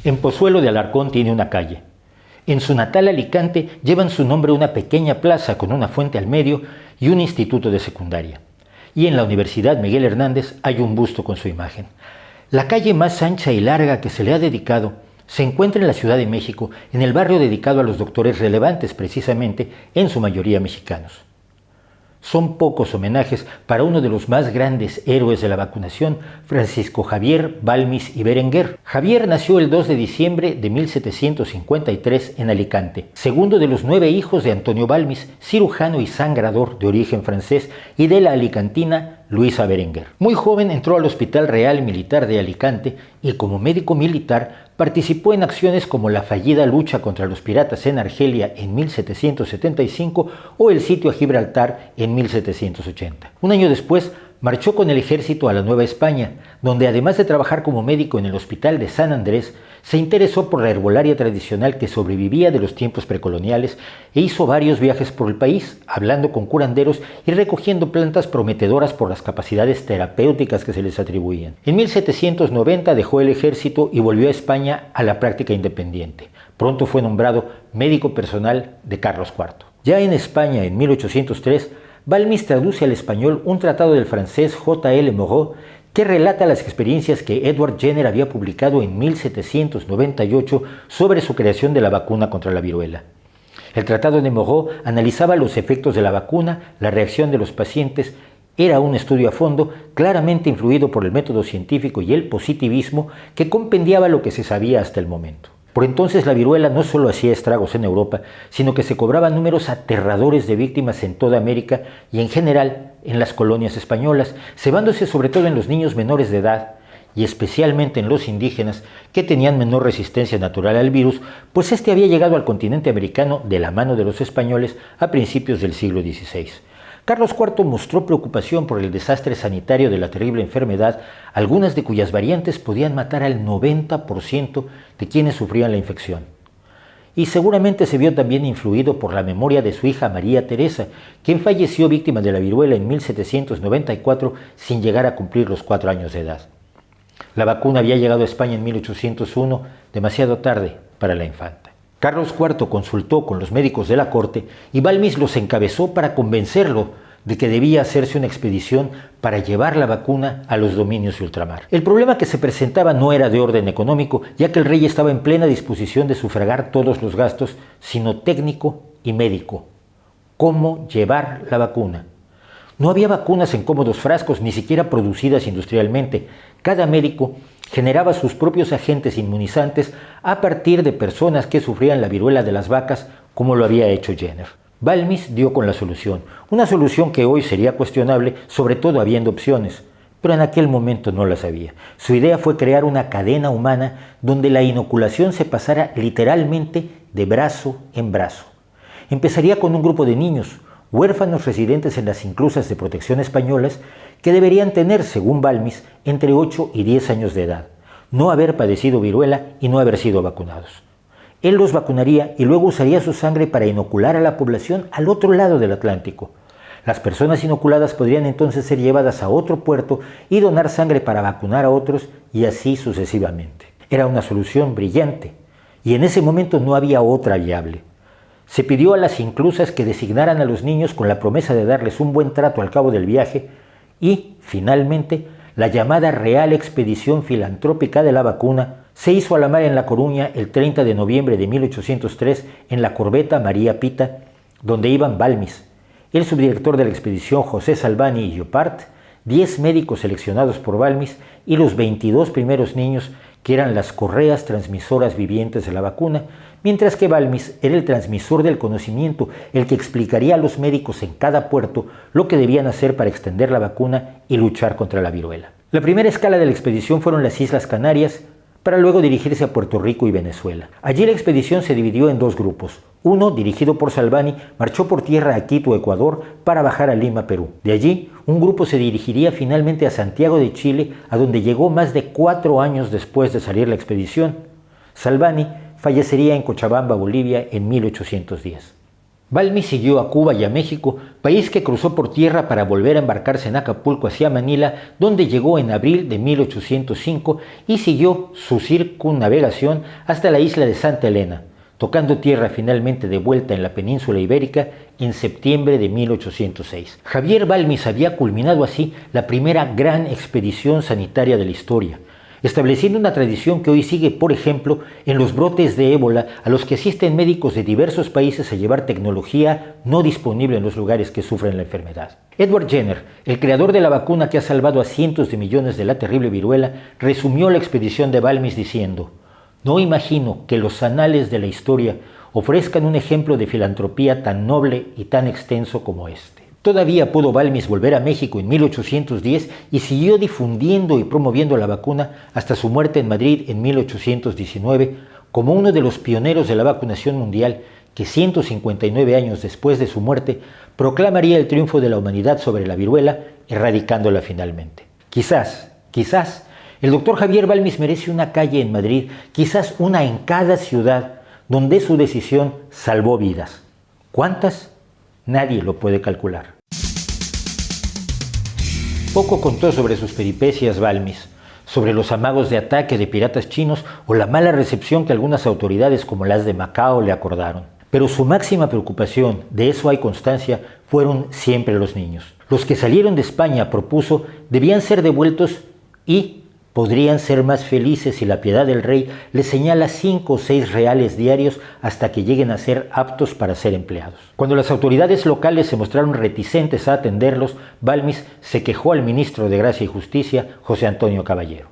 En Pozuelo de Alarcón tiene una calle. En su natal Alicante llevan su nombre una pequeña plaza con una fuente al medio y un instituto de secundaria. Y en la Universidad Miguel Hernández hay un busto con su imagen. La calle más ancha y larga que se le ha dedicado se encuentra en la Ciudad de México, en el barrio dedicado a los doctores relevantes, precisamente, en su mayoría mexicanos. Son pocos homenajes para uno de los más grandes héroes de la vacunación, Francisco Javier Balmis y Berenguer. Javier nació el 2 de diciembre de 1753 en Alicante, segundo de los 9 hijos de Antonio Balmis, cirujano y sangrador de origen francés, y de la alicantina Luisa Berenguer. Muy joven entró al Hospital Real Militar de Alicante y como médico militar participó en acciones como la fallida lucha contra los piratas en Argelia en 1775 o el sitio a Gibraltar en 1780. Un año después, marchó con el ejército a la Nueva España, donde además de trabajar como médico en el Hospital de San Andrés, se interesó por la herbolaria tradicional que sobrevivía de los tiempos precoloniales e hizo varios viajes por el país, hablando con curanderos y recogiendo plantas prometedoras por las capacidades terapéuticas que se les atribuían. En 1790 dejó el ejército y volvió a España a la práctica independiente. Pronto fue nombrado médico personal de Carlos IV. Ya en España, en 1803, Balmis traduce al español un tratado del francés J.L. Moreau que relata las experiencias que Edward Jenner había publicado en 1798 sobre su creación de la vacuna contra la viruela. El tratado de Moreau analizaba los efectos de la vacuna, la reacción de los pacientes. Era un estudio a fondo, claramente influido por el método científico y el positivismo que compendiaba lo que se sabía hasta el momento. Por entonces la viruela no solo hacía estragos en Europa, sino que se cobraban números aterradores de víctimas en toda América y en general en las colonias españolas, cebándose sobre todo en los niños menores de edad y especialmente en los indígenas que tenían menor resistencia natural al virus, pues este había llegado al continente americano de la mano de los españoles a principios del siglo XVI. Carlos IV mostró preocupación por el desastre sanitario de la terrible enfermedad, algunas de cuyas variantes podían matar al 90% de quienes sufrían la infección. Y seguramente se vio también influido por la memoria de su hija María Teresa, quien falleció víctima de la viruela en 1794 sin llegar a cumplir los 4 años de edad. La vacuna había llegado a España en 1801, demasiado tarde para la infanta. Carlos IV consultó con los médicos de la corte y Balmis los encabezó para convencerlo de que debía hacerse una expedición para llevar la vacuna a los dominios de ultramar. El problema que se presentaba no era de orden económico, ya que el rey estaba en plena disposición de sufragar todos los gastos, sino técnico y médico. ¿Cómo llevar la vacuna? No había vacunas en cómodos frascos, ni siquiera producidas industrialmente. Cada médico generaba sus propios agentes inmunizantes a partir de personas que sufrían la viruela de las vacas, como lo había hecho Jenner. Balmis dio con la solución, una solución que hoy sería cuestionable, sobre todo habiendo opciones, pero en aquel momento no las había. Su idea fue crear una cadena humana donde la inoculación se pasara literalmente de brazo en brazo. Empezaría con un grupo de niños, huérfanos residentes en las inclusas de protección españolas, que deberían tener, según Balmis, entre 8 y 10 años de edad, no haber padecido viruela y no haber sido vacunados. Él los vacunaría y luego usaría su sangre para inocular a la población al otro lado del Atlántico. Las personas inoculadas podrían entonces ser llevadas a otro puerto y donar sangre para vacunar a otros y así sucesivamente. Era una solución brillante y en ese momento no había otra viable. Se pidió a las inclusas que designaran a los niños con la promesa de darles un buen trato al cabo del viaje y, finalmente, la llamada Real Expedición Filantrópica de la Vacuna se hizo a la mar en La Coruña el 30 de noviembre de 1803 en la corbeta María Pita, donde iban Balmis, el subdirector de la expedición José Salvani y Llopart, 10 médicos seleccionados por Balmis y los 22 primeros niños que eran las correas transmisoras vivientes de la vacuna, mientras que Balmis era el transmisor del conocimiento, el que explicaría a los médicos en cada puerto lo que debían hacer para extender la vacuna y luchar contra la viruela. La primera escala de la expedición fueron las Islas Canarias, para luego dirigirse a Puerto Rico y Venezuela. Allí la expedición se dividió en 2 grupos. Uno, dirigido por Salvani, marchó por tierra a Quito, Ecuador, para bajar a Lima, Perú. De allí, un grupo se dirigiría finalmente a Santiago de Chile, a donde llegó más de 4 años después de salir la expedición. Salvani fallecería en Cochabamba, Bolivia, en 1810. Balmis siguió a Cuba y a México, país que cruzó por tierra para volver a embarcarse en Acapulco hacia Manila, donde llegó en abril de 1805 y siguió su circunnavegación hasta la isla de Santa Elena, tocando tierra finalmente de vuelta en la península ibérica en septiembre de 1806. Javier Balmis había culminado así la primera gran expedición sanitaria de la historia, estableciendo una tradición que hoy sigue, por ejemplo, en los brotes de ébola a los que asisten médicos de diversos países a llevar tecnología no disponible en los lugares que sufren la enfermedad. Edward Jenner, el creador de la vacuna que ha salvado a cientos de millones de la terrible viruela, resumió la expedición de Balmis diciendo: «No imagino que los anales de la historia ofrezcan un ejemplo de filantropía tan noble y tan extenso como este». Todavía pudo Balmis volver a México en 1810 y siguió difundiendo y promoviendo la vacuna hasta su muerte en Madrid en 1819 como uno de los pioneros de la vacunación mundial que 159 años después de su muerte proclamaría el triunfo de la humanidad sobre la viruela, erradicándola finalmente. Quizás, el doctor Javier Balmis merece una calle en Madrid, quizás una en cada ciudad, donde su decisión salvó vidas. ¿Cuántas? Nadie lo puede calcular. Poco contó sobre sus peripecias Balmis, sobre los amagos de ataque de piratas chinos o la mala recepción que algunas autoridades como las de Macao le acordaron. Pero su máxima preocupación, de eso hay constancia, fueron siempre los niños. Los que salieron de España, propuso, debían ser devueltos y podrían ser más felices si la piedad del rey les señala 5 o 6 reales diarios hasta que lleguen a ser aptos para ser empleados. Cuando las autoridades locales se mostraron reticentes a atenderlos, Balmis se quejó al ministro de Gracia y Justicia, José Antonio Caballero.